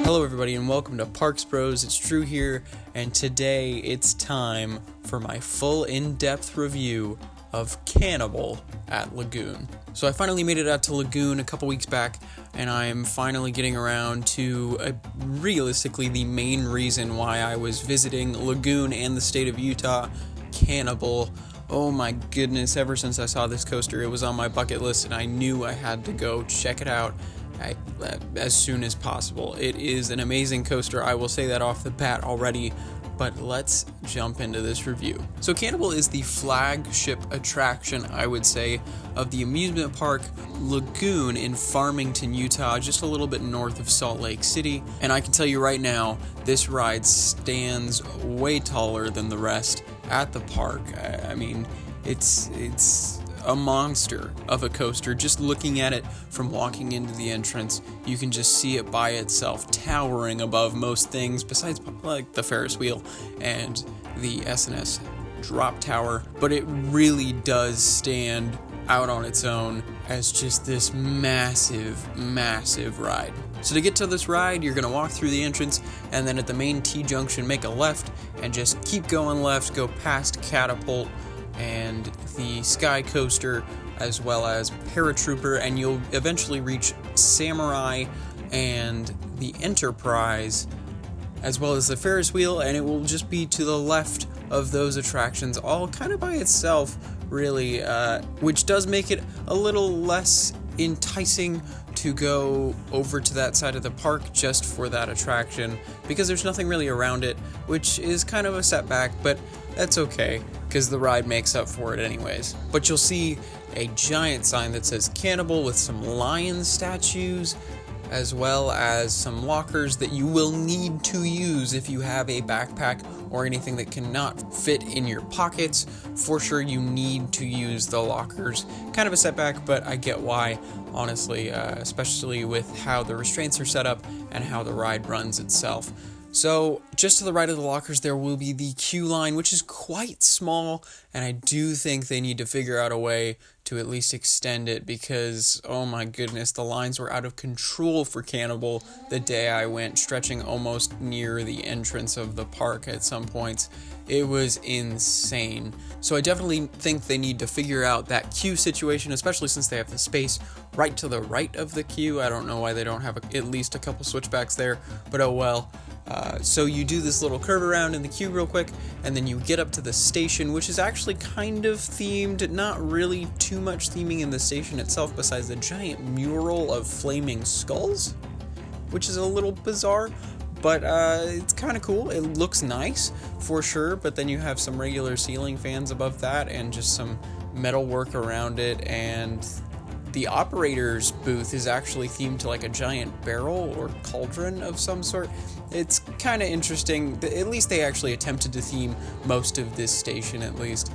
Hello everybody and welcome to Parks Bros. It's Drew here, and today it's time for my full in-depth review of Cannibal at Lagoon. So I finally made it out to Lagoon a couple weeks back, and I'm finally getting around to realistically the main reason why I was visiting Lagoon and the state of Utah, Cannibal. Oh my goodness, ever since I saw this coaster, it was on my bucket list and I knew I had to go check it out as soon as possible. It is an amazing coaster, I will say that off the bat already, but let's jump into this review. So Cannibal is the flagship attraction, I would say, of the amusement park Lagoon in Farmington, Utah, just a little bit north of Salt Lake City. And I can tell you right now, this ride stands way taller than the rest at the park. I mean, it's a monster of a coaster. Just looking at it from walking into the entrance, you can just see it by itself, towering above most things besides like the Ferris wheel and the S&S drop tower. But it really does stand out on its own as just this massive ride. So to get to this ride, you're going to walk through the entrance, and then at the main T-junction, make a left and just keep going left, go past Catapult and the Sky Coaster, as well as Paratrooper, and you'll eventually reach Samurai and the Enterprise, as well as the Ferris wheel, and it will just be to the left of those attractions, all kind of by itself, really, which does make it a little less enticing to go over to that side of the park just for that attraction, because there's nothing really around it, which is kind of a setback, but that's okay, because the ride makes up for it anyways. But you'll see a giant sign that says Cannibal with some lion statues, as well as some lockers that you will need to use if you have a backpack or anything that cannot fit in your pockets. For sure, you need to use the lockers. Kind of a setback, but I get why, honestly, especially with how the restraints are set up and how the ride runs itself. So, just to the right of the lockers, there will be the queue line, which is quite small, and I do think they need to figure out a way to at least extend it, because, oh my goodness, the lines were out of control for Cannibal the day I went, stretching almost near the entrance of the park at some points. It was insane. So I definitely think they need to figure out that queue situation, especially since they have the space right to the right of the queue. I don't know why they don't have at least a couple switchbacks there, but oh well. So you do this little curve around in the queue real quick, and then you get up to the station, which is actually kind of themed, not really too much theming in the station itself besides the giant mural of flaming skulls, which is a little bizarre, but it's kind of cool. It looks nice for sure, but then you have some regular ceiling fans above that and just some metal work around it, and the operator's booth is actually themed to like a giant barrel or cauldron of some sort. It's kind of interesting. At least they actually attempted to theme most of this station, at least.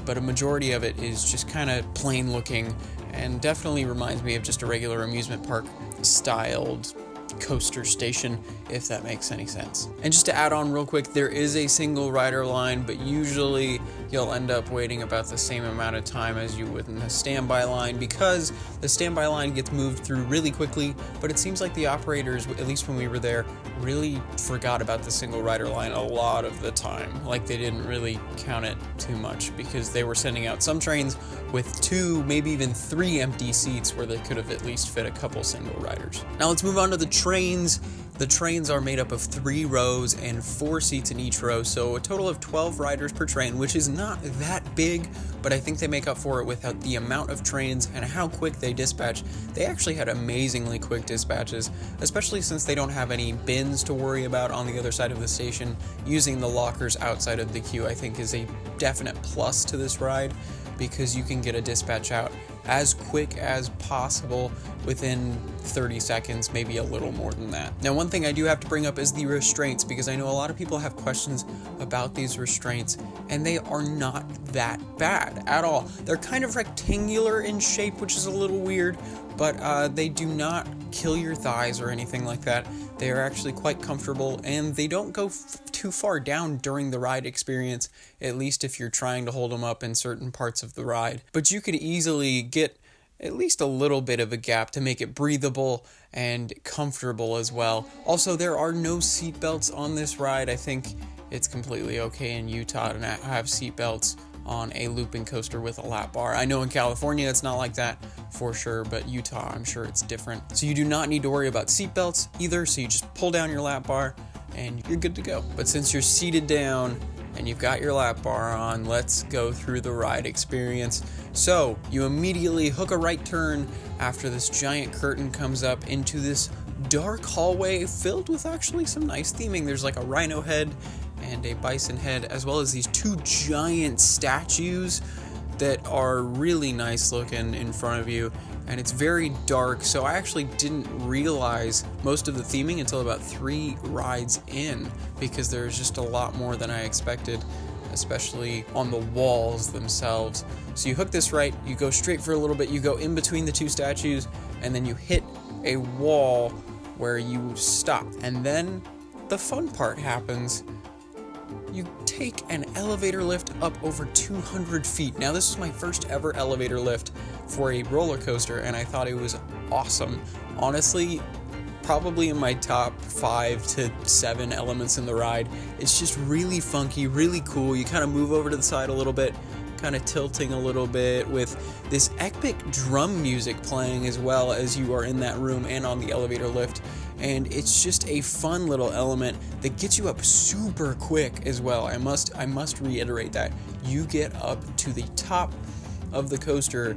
But a majority of it is just kind of plain looking and definitely reminds me of just a regular amusement park styled coaster station, if that makes any sense. And just to add on real quick, there is a single rider line, but usually you'll end up waiting about the same amount of time as you would in a standby line, because the standby line gets moved through really quickly, but it seems like the operators, at least when we were there, really forgot about the single rider line a lot of the time. Like, they didn't really count it too much, because they were sending out some trains with 2, maybe even 3 empty seats where they could have at least fit a couple single riders. Now let's move on to the trains. The trains are made up of 3 rows and 4 seats in each row, so a total of 12 riders per train, which is not that big, but I think they make up for it with the amount of trains and how quick they dispatch. They actually had amazingly quick dispatches, especially since they don't have any bins to worry about on the other side of the station. Using the lockers outside of the queue, I think, is a definite plus to this ride, because you can get a dispatch out as quick as possible within 30 seconds, maybe a little more than that. Now, one thing I do have to bring up is the restraints, because I know a lot of people have questions about these restraints, and they are not that bad at all. They're kind of rectangular in shape, which is a little weird, but they do not kill your thighs or anything like that. They are actually quite comfortable, and they don't go too far down during the ride experience, at least if you're trying to hold them up in certain parts of the ride. But you could easily get at least a little bit of a gap to make it breathable and comfortable as well. Also, there are no seatbelts on this ride. I think it's completely okay in Utah to not have seatbelts on a looping coaster with a lap bar. I know in California it's not like that for sure, but Utah, I'm sure it's different. So you do not need to worry about seatbelts either, so you just pull down your lap bar and you're good to go. But since you're seated down and you've got your lap bar on, let's go through the ride experience. So you immediately hook a right turn after this giant curtain comes up into this dark hallway filled with actually some nice theming. There's like a rhino head and a bison head, as well as these two giant statues that are really nice looking in front of you. And it's very dark, so I actually didn't realize most of the theming until about 3 rides in, because there's just a lot more than I expected, especially on the walls themselves. So you hook this right, you go straight for a little bit, you go in between the 2 statues, and then you hit a wall where you stop. And then the fun part happens. You take an elevator lift up over 200 feet. Now, this is my first ever elevator lift for a roller coaster, and I thought it was awesome. Honestly, probably in my top 5 to 7 elements in the ride. It's just really funky, really cool. You kind of move over to the side a little bit, kind of tilting a little bit with this epic drum music playing as well as you are in that room and on the elevator lift. And it's just a fun little element that gets you up super quick as well. I must reiterate that. You get up to the top of the coaster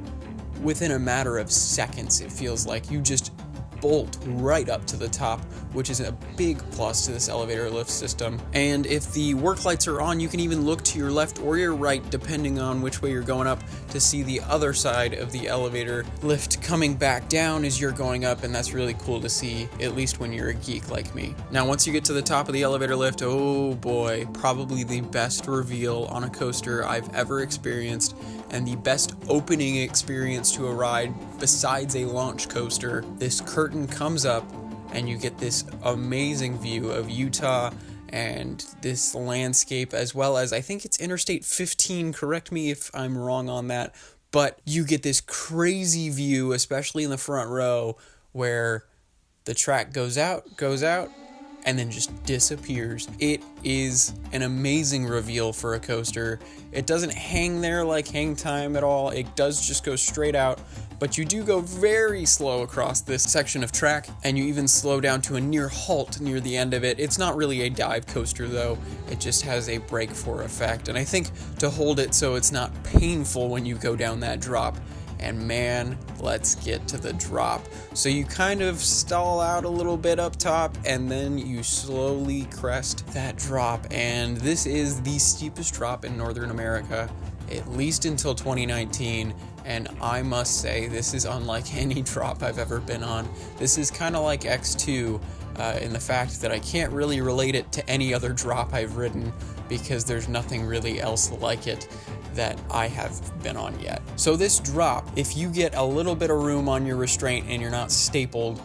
within a matter of seconds. It feels like you just bolt right up to the top, which is a big plus to this elevator lift system. And if the work lights are on, you can even look to your left or your right, depending on which way you're going up, to see the other side of the elevator lift coming back down as you're going up, and that's really cool to see, at least when you're a geek like me. Now, once you get to the top of the elevator lift, oh boy, probably the best reveal on a coaster I've ever experienced, and the best opening experience to a ride besides a launch coaster. This curtain comes up and you get this amazing view of Utah and this landscape, as well as, I think it's Interstate 15, correct me if I'm wrong on that, but you get this crazy view, especially in the front row, where the track goes out, and then just disappears. It is an amazing reveal for a coaster. It doesn't hang there like hang time at all. It does just go straight out, but you do go very slow across this section of track, and you even slow down to a near halt near the end of it. It's not really a dive coaster though. It just has a brake for effect, and I think to hold it so it's not painful when you go down that drop. And man, let's get to the drop. So you kind of stall out a little bit up top, and then you slowly crest that drop. And this is the steepest drop in Northern America, at least until 2019. And I must say, this is unlike any drop I've ever been on. This is kind of like X2 in the fact that I can't really relate it to any other drop I've ridden, because there's nothing really else like it that I have been on yet. So this drop, if you get a little bit of room on your restraint and you're not stapled,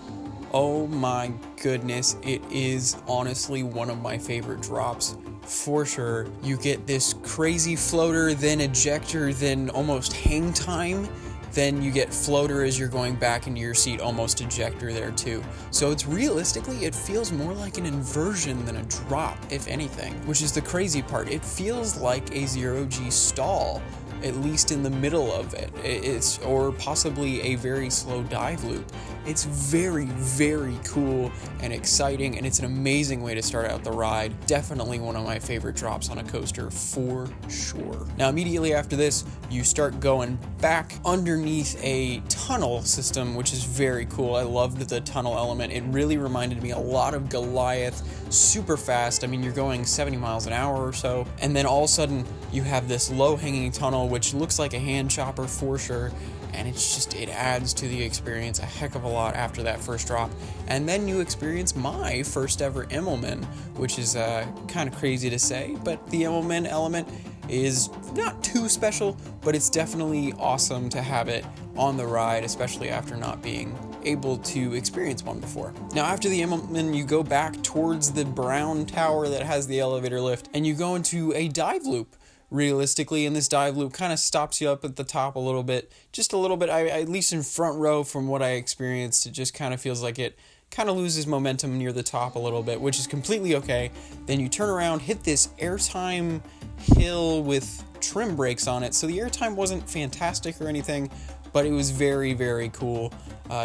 oh my goodness, it is honestly one of my favorite drops for sure. You get this crazy floater, then ejector, then almost hang time. Then you get floater as you're going back into your seat, almost ejector there too. So it's realistically, it feels more like an inversion than a drop, if anything, which is the crazy part. It feels like a 0G stall, at least in the middle of it. It's, or possibly a very slow dive loop. It's very, very cool and exciting, and it's an amazing way to start out the ride. Definitely one of my favorite drops on a coaster for sure. Now, immediately after this, you start going back underneath a tunnel system, which is very cool. I loved the tunnel element. It really reminded me a lot of Goliath, super fast. I mean, you're going 70 miles an hour or so, and then all of a sudden you have this low-hanging tunnel, which looks like a hand chopper for sure. And it's just, it adds to the experience a heck of a lot after that first drop. And then you experience my first ever Immelman, which is kind of crazy to say, but the Immelman element is not too special, but it's definitely awesome to have it on the ride, especially after not being able to experience one before. Now, after the Immelman, you go back towards the brown tower that has the elevator lift, and you go into a dive loop, realistically in this dive loop. Kind of stops you up at the top a little bit, just a little bit. At least in front row from what I experienced, it just kind of feels like it kind of loses momentum near the top a little bit, which is completely okay. Then you turn around, hit this airtime hill with trim brakes on it. So the airtime wasn't fantastic or anything, but it was very, very cool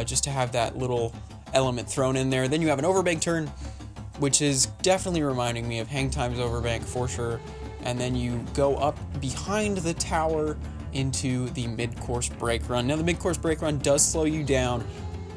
just to have that little element thrown in there. Then you have an overbank turn, which is definitely reminding me of Hang Time's overbank for sure. And then you go up behind the tower into the mid-course brake run. Now the mid-course brake run does slow you down,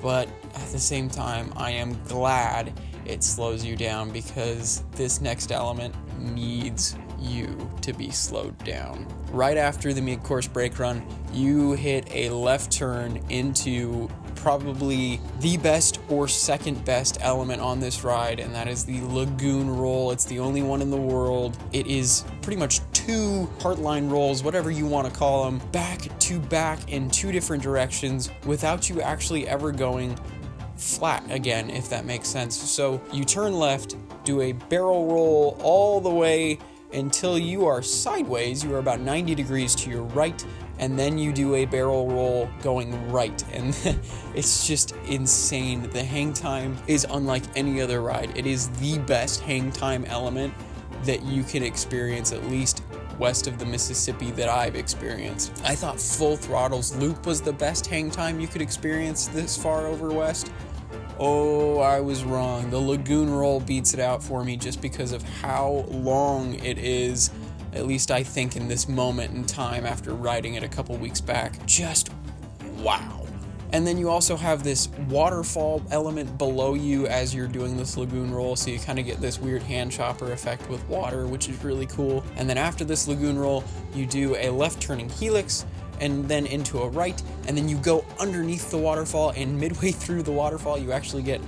but at the same time, I am glad it slows you down because this next element needs you to be slowed down. Right after the mid-course brake run, you hit a left turn into probably the best or second best element on this ride, and that is the Lagoon roll. It's the only one in the world. It is pretty much two heartline rolls, whatever you want to call them, back to back in two different directions without you actually ever going flat again, if that makes sense. So you turn left, do a barrel roll all the way until you are sideways. You are about 90 degrees to your right, and then you do a barrel roll going right, and it's just insane. The hang time is unlike any other ride. It is the best hang time element that you can experience, at least west of the Mississippi, that I've experienced. I thought Full Throttle's loop was the best hang time you could experience this far over west. Oh, I was wrong. The Lagoon roll beats it out for me just because of how long it is, at least I think in this moment in time after riding it a couple weeks back. Just wow. And then you also have this waterfall element below you as you're doing this Lagoon roll, so you kind of get this weird hand chopper effect with water, which is really cool. And then after this Lagoon roll, you do a left turning helix, and then into a right, and then you go underneath the waterfall, and midway through the waterfall, you actually get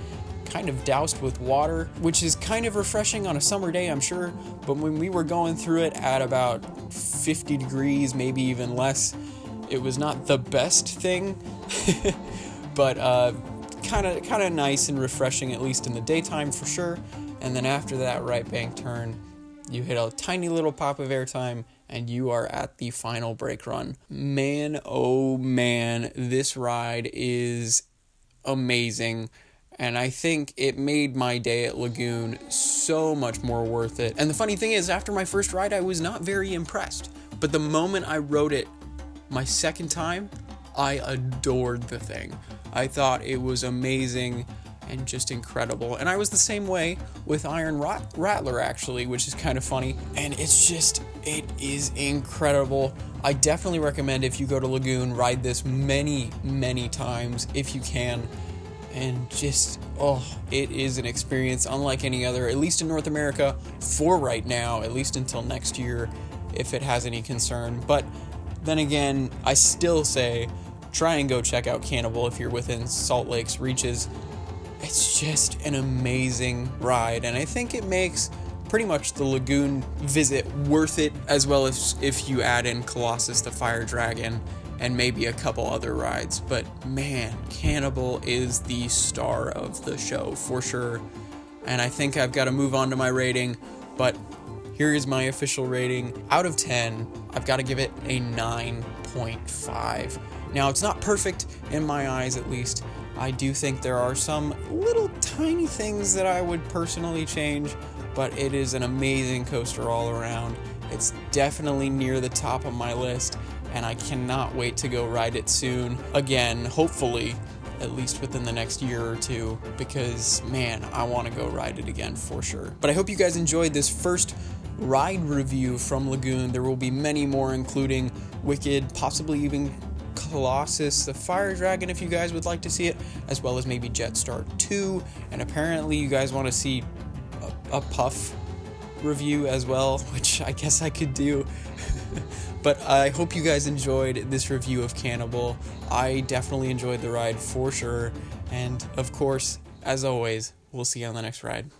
kind of doused with water, which is kind of refreshing on a summer day, I'm sure, but when we were going through it at about 50 degrees, maybe even less, it was not the best thing, but kind of nice and refreshing, at least in the daytime for sure. And then after that right bank turn, you hit a tiny little pop of airtime, and you are at the final brake run. Man, oh man, this ride is amazing. And I think it made my day at Lagoon so much more worth it. And the funny thing is, after my first ride, I was not very impressed. But the moment I rode it my second time, I adored the thing. I thought it was amazing and just incredible. And I was the same way with Iron Rattler, actually, which is kind of funny. And it's just, it is incredible. I definitely recommend, if you go to Lagoon, ride this many, many times if you can. And just, oh, it is an experience unlike any other, at least in North America, for right now, at least until next year, if it has any concern. But then again, I still say, try and go check out Cannibal if you're within Salt Lake's reaches. It's just an amazing ride, and I think it makes pretty much the Lagoon visit worth it, as well as if you add in Colossus the Fire Dragon and maybe a couple other rides. But man, Cannibal is the star of the show for sure, and I think I've got to move on to my rating, but here is my official rating. Out of 10, I've got to give it a 9.5. Now, it's not perfect in my eyes, at least. I do think there are some little tiny things that I would personally change, but it is an amazing coaster all around. It's definitely near the top of my list, and I cannot wait to go ride it soon. Again, hopefully, at least within the next year or two, because, man, I want to go ride it again for sure. But I hope you guys enjoyed this first ride review from Lagoon. There will be many more, including Wicked, possibly even Colossus the Fire Dragon if you guys would like to see it, as well as maybe Jetstar 2, and apparently you guys want to see a Puff review as well, which I guess I could do. But I hope you guys enjoyed this review of Cannibal. I definitely enjoyed the ride for sure, and of course, as always, we'll see you on the next ride.